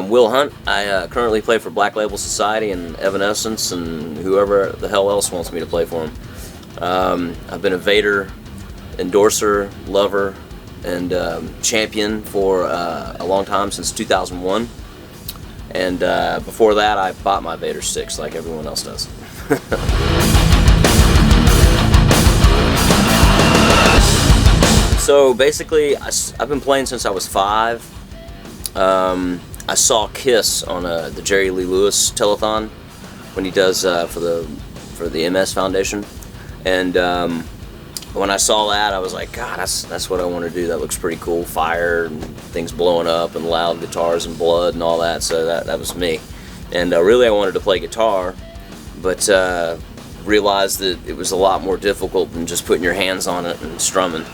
I'm Will Hunt. I currently play for Black Label Society and Evanescence and whoever the hell else wants me to play for them. I've been a Vater endorser, lover, and champion for a long time, since 2001. And before that, I bought my Vater sticks like everyone else does. So basically, I've been playing since I was 5. I saw Kiss on the Jerry Lee Lewis telethon when he does for the MS Foundation, and when I saw that, I was like, God, that's what I want to do. That looks pretty cool. Fire and things blowing up and loud guitars and blood and all that. So that was me, and really I wanted to play guitar, but realized that it was a lot more difficult than just putting your hands on it and strumming.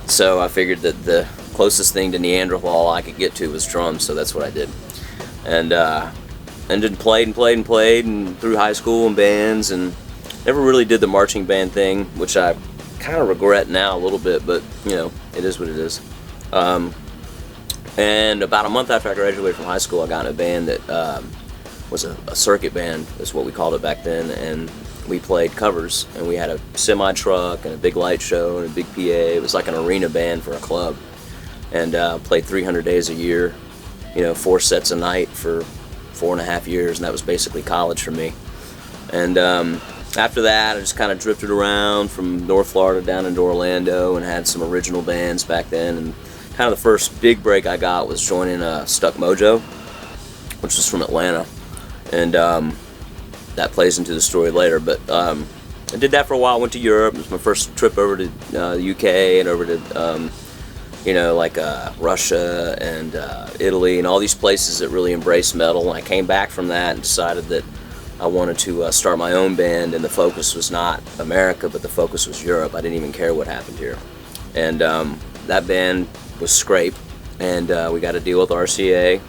So I figured that the closest thing to Neanderthal I could get to was drums, so that's what I did. And then played and through high school and bands, and never really did the marching band thing, which I kind of regret now a little bit, but you know, it is what it is. And about a month after I graduated from high school, I got in a band that was a circuit band, is what we called it back then, and we played covers, and we had a semi-truck and a big light show and a big PA. It was like an arena band for a club, and played 300 days a year, you know, 4 sets a night for 4.5 years, and that was basically college for me. And after that, I just kind of drifted around from North Florida down into Orlando and had some original bands back then, and kind of the first big break I got was joining Stuck Mojo, which was from Atlanta, and that plays into the story later. But I did that for a while. Went to Europe. It was my first trip over to the UK and over to you know, like Russia and Italy and all these places that really embrace metal. And I came back from that and decided that I wanted to start my own band, and the focus was not America, but the focus was Europe. I didn't even care what happened here. And that band was Skrape, and we got a deal with RCA.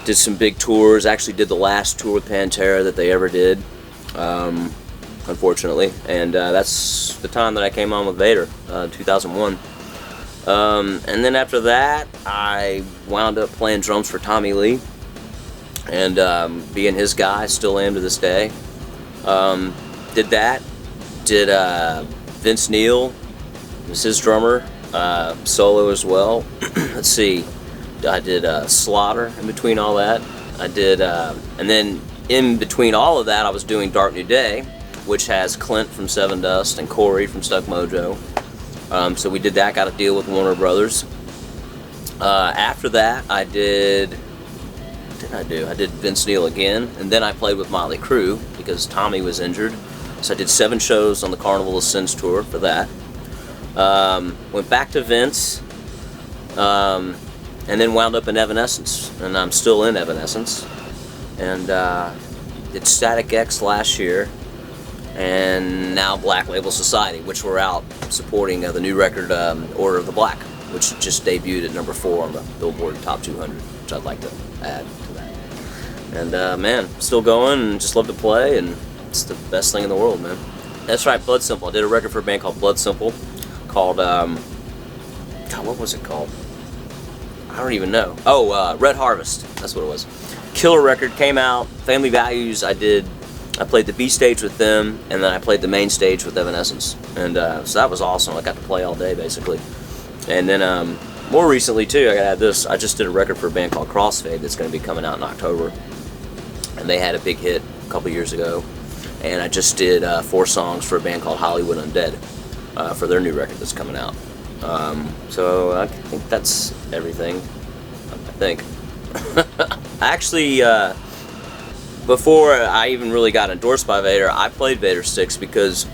Did some big tours, actually did the last tour with Pantera that they ever did, unfortunately. And that's the time that I came on with Vater, 2001. And then after that, I wound up playing drums for Tommy Lee, and being his guy, still am to this day. Did that. Did Vince Neil was his drummer, solo as well. Let's see. I did Slaughter in between all that. I did, and then in between all of that, I was doing Dark New Day, which has Clint from Seven Dust and Corey from Stuck Mojo. So we did that, got a deal with Warner Brothers. After that, I did Vince Neil again, and then I played with Motley Crue because Tommy was injured. So I did 7 shows on the Carnival of Sins tour for that. Went back to Vince, and then wound up in Evanescence, and I'm still in Evanescence. And did Static X last year, and now Black Label Society, which we're out supporting the new record, Order of the Black, which just debuted at number 4 on the Billboard Top 200, which I'd like to add to that. And man, still going, and just love to play, and it's the best thing in the world, man. That's right, Blood Simple. I did a record for a band called Blood Simple, called, God, what was it called? I don't even know. Oh, Red Harvest, that's what it was. Killer record, came out, Family Values, I played the B stage with them, and then I played the main stage with Evanescence. And so that was awesome. I got to play all day, basically. And then more recently, too, I got to add this. I just did a record for a band called Crossfade that's going to be coming out in October. And they had a big hit a couple years ago. And I just did 4 songs for a band called Hollywood Undead for their new record that's coming out. So I think that's everything. I think. Actually, before I even really got endorsed by Vater, I played Vater sticks because,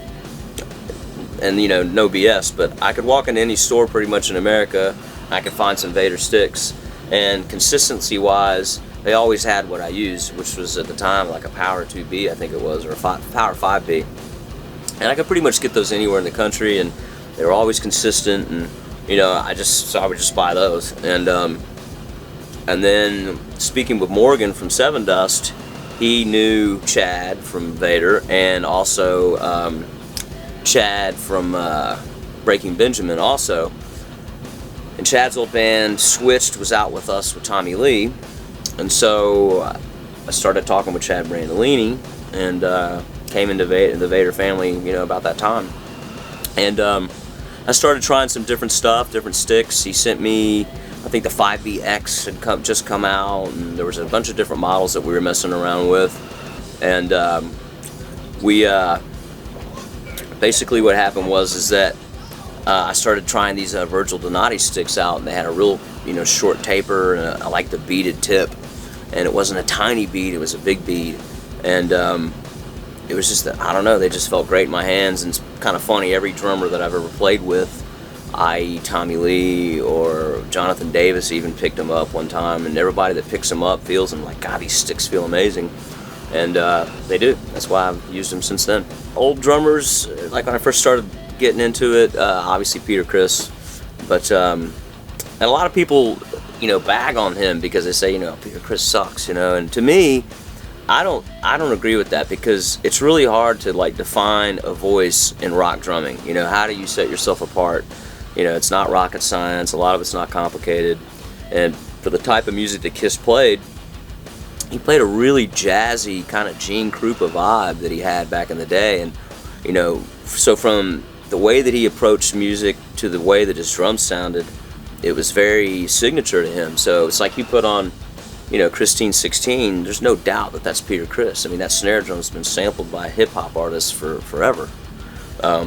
and you know, no BS, but I could walk into any store pretty much in America, I could find some Vater sticks, and consistency-wise, they always had what I used, which was at the time like a Power 2B, I think it was, or a Power 5B, and I could pretty much get those anywhere in the country, and they were always consistent, and you know, I would just buy those, and then speaking with Morgan from Seven Dust, he knew Chad from Vater, and also Chad from Breaking Benjamin also. And Chad's old band Switched was out with us with Tommy Lee, And so I started talking with Chad Brandolini, and came into the Vater family, you know, about that time. And I started trying some different stuff, different sticks. He sent me, I think the 5BX had just come out, and there was a bunch of different models that we were messing around with. And we basically what happened was that I started trying these Virgil Donati sticks out, and they had a real, you know, short taper, and I liked the beaded tip. And it wasn't a tiny bead, it was a big bead. And it was just, I don't know, they just felt great in my hands. And it's kind of funny, every drummer that I've ever played with, i.e. Tommy Lee or Jonathan Davis, even picked them up one time, and everybody that picks them up feels them like, God, these sticks feel amazing. And they do. That's why I've used them since then. Old drummers, like when I first started getting into it, obviously Peter Criss, but and a lot of people, you know, bag on him because they say, you know, Peter Criss sucks, you know. And to me, I don't agree with that, because it's really hard to like define a voice in rock drumming. You know, how do you set yourself apart? You know, it's not rocket science. A lot of it's not complicated. And for the type of music that Kiss played, he played a really jazzy kind of Gene Krupa vibe that he had back in the day. And you know, so from the way that he approached music to the way that his drums sounded, it was very signature to him. So it's like you put on, you know, Christine 16, there's no doubt that that's Peter Criss. I mean, that snare drum's been sampled by hip-hop artists for forever.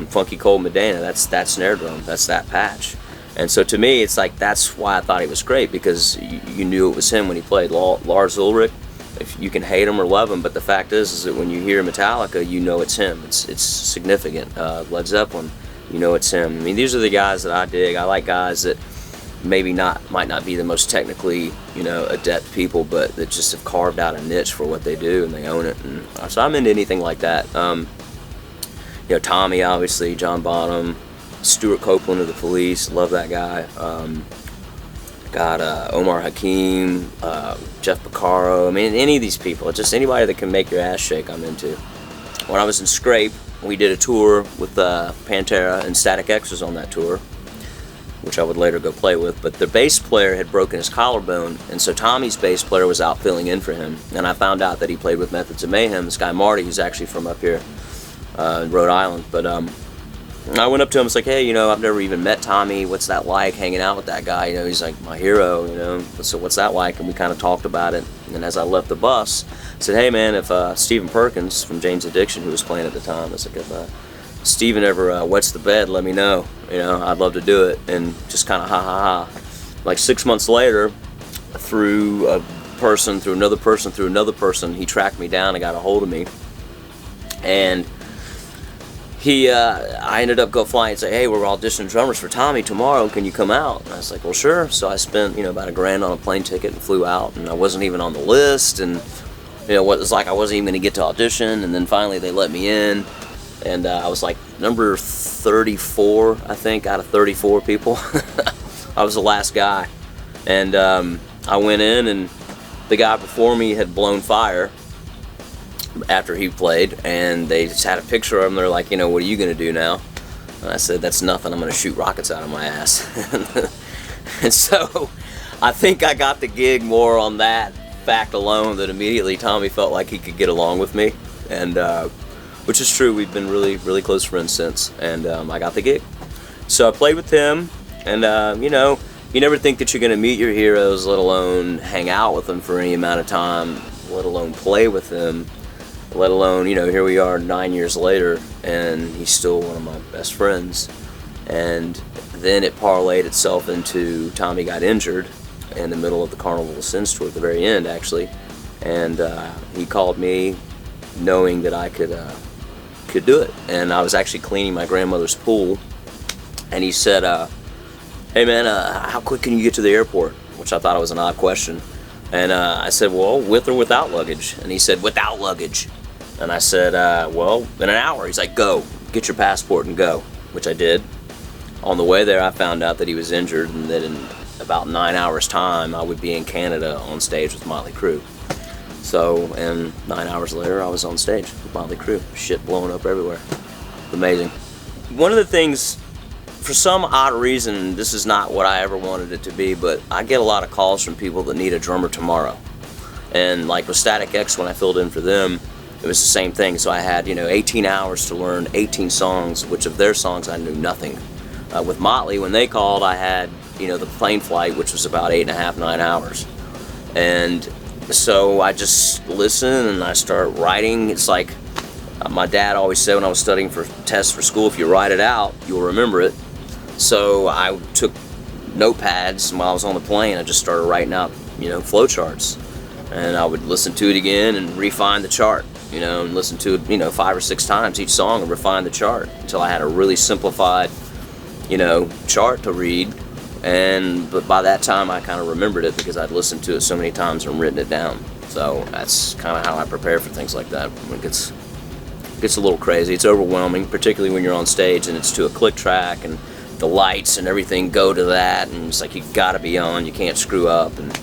Funky Cold Medina, that's that snare drum, that's that patch. And so to me, it's like, that's why I thought he was great, because you knew it was him when he played. Lars Ulrich, if you can hate him or love him, but the fact is that when you hear Metallica, you know it's him. It's significant. Led Zeppelin, you know it's him. I mean, these are the guys that I dig. I like guys that might not be the most technically, you know, adept people, but that just have carved out a niche for what they do, and they own it. And so I'm into anything like that. You know, Tommy, obviously, John Bonham, Stuart Copeland of the Police, love that guy. Got Omar Hakim, Jeff Porcaro. I mean, any of these people, just anybody that can make your ass shake, I'm into. When I was in Skrape, we did a tour with Pantera, and Static X was on that tour, which I would later go play with. But the bass player had broken his collarbone, and so Tommy's bass player was out filling in for him. And I found out that he played with Methods of Mayhem, this guy Marty, who's actually from up here in Rhode Island. But I went up to him, I was like, hey, you know, I've never even met Tommy, what's that like, hanging out with that guy? You know, he's like my hero, you know, so what's that like? And we kind of talked about it. And then as I left the bus, I said, hey man, if Stephen Perkins from Jane's Addiction, who was playing at the time, I was like, if Stephen ever wets the bed, let me know, you know, I'd love to do it. And just kind of ha. Like 6 months later, through a person, through another person, he tracked me down and got a hold of me. And I ended up go flying and say, hey, we're auditioning drummers for Tommy tomorrow, can you come out? And I was like, well, sure. So I spent, you know, about $1,000 on a plane ticket and flew out, and I wasn't even on the list, and you know, what it was like, I wasn't even going to get to audition. And then finally they let me in, and I was like number 34, I think, out of 34 people. I was the last guy. And I went in, and the guy before me had blown fire after he played, and they just had a picture of him. They're like, you know, what are you going to do now? And I said, that's nothing, I'm going to shoot rockets out of my ass. And so I think I got the gig more on that fact alone, that immediately Tommy felt like he could get along with me, and which is true. We've been really, really close friends since, and I got the gig. So I played with him, and you know, you never think that you're going to meet your heroes, let alone hang out with them for any amount of time, let alone play with them. Let alone, you know, here we are 9 years later, and he's still one of my best friends. And then it parlayed itself into Tommy got injured in the middle of the Carnival of Sins tour, at the very end, actually. And he called me knowing that I could do it. And I was actually cleaning my grandmother's pool, and he said, hey man, how quick can you get to the airport? Which I thought was an odd question. And I said, well, with or without luggage? And he said, without luggage. And I said, well, in an hour. He's like, go, get your passport and go, which I did. On the way there, I found out that he was injured, and that in about 9 hours' time, I would be in Canada on stage with Motley Crue. So, and 9 hours later, I was on stage with Motley Crue. Shit blowing up everywhere. Amazing. One of the things, for some odd reason, this is not what I ever wanted it to be, but I get a lot of calls from people that need a drummer tomorrow. And like with Static X, when I filled in for them, it was the same thing. So I had, 18 hours to learn 18 songs, which of their songs I knew nothing. With Motley, when they called, I had, the plane flight, which was about 8.5, 9 hours. And so I just listen and I start writing. It's like my dad always said when I was studying for tests for school, if you write it out, you'll remember it. So I took notepads while I was on the plane. I just started writing out, flow charts. And I would listen to it again and refine the chart, and listen to it, 5 or 6 times each song and refine the chart until I had a really simplified, chart to read. But by that time I kind of remembered it because I'd listened to it so many times and written it down. So that's kind of how I prepare for things like that. When it gets a little crazy, it's overwhelming, particularly when you're on stage and it's to a click track and the lights and everything go to that, and it's like you gotta be on, you can't screw up, and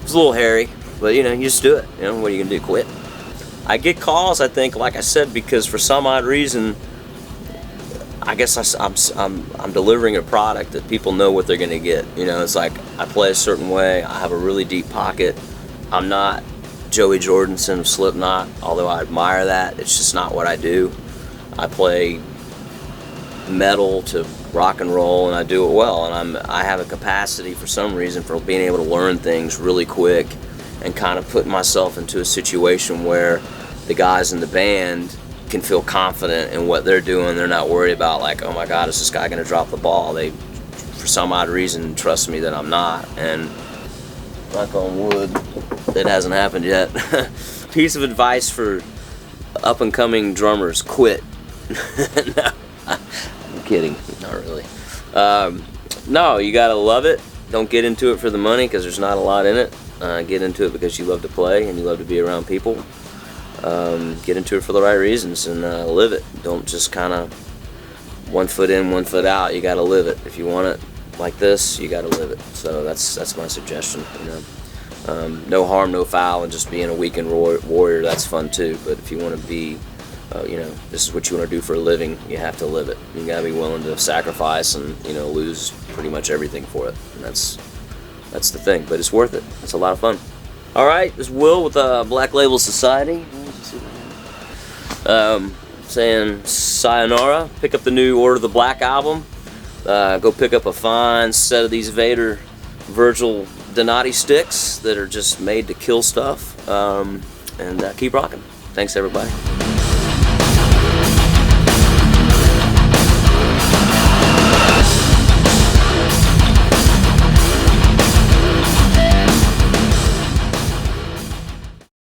it's a little hairy, but you just do it. What are you gonna do, quit? I get calls, I think, like I said, because for some odd reason, I guess I'm delivering a product that people know what they're gonna get. It's like I play a certain way, I have a really deep pocket. I'm not Joey Jordison of Slipknot, although I admire that. It's just not what I do. I play metal to rock and roll, and I do it well, and I have a capacity for some reason for being able to learn things really quick and kind of put myself into a situation where the guys in the band can feel confident in what they're doing. They're not worried about like, oh my god, is this guy gonna drop the ball? They, for some odd reason, trust me that I'm not, and knock on wood, it hasn't happened yet. Piece of advice for up and coming drummers: quit. No, I'm kidding, not really. No, you gotta love it. Don't get into it for the money, because there's not a lot in it. Get into it because you love to play and you love to be around people. Get into it for the right reasons and live it. Don't just kind of one foot in, one foot out. You gotta live it. If you want it like this, you gotta live it. So that's my suggestion. No harm, no foul, and just being a weekend warrior, that's fun too. But if you want to be, this is what you want to do for a living, you have to live it. You gotta be willing to sacrifice and lose pretty much everything for it. And that's the thing. But it's worth it. It's a lot of fun. All right, this is Will with Black Label Society. Saying sayonara. Pick up the new Order of the Black album. Go pick up a fine set of these Vater Virgil Donati sticks that are just made to kill stuff. And keep rocking. Thanks, everybody.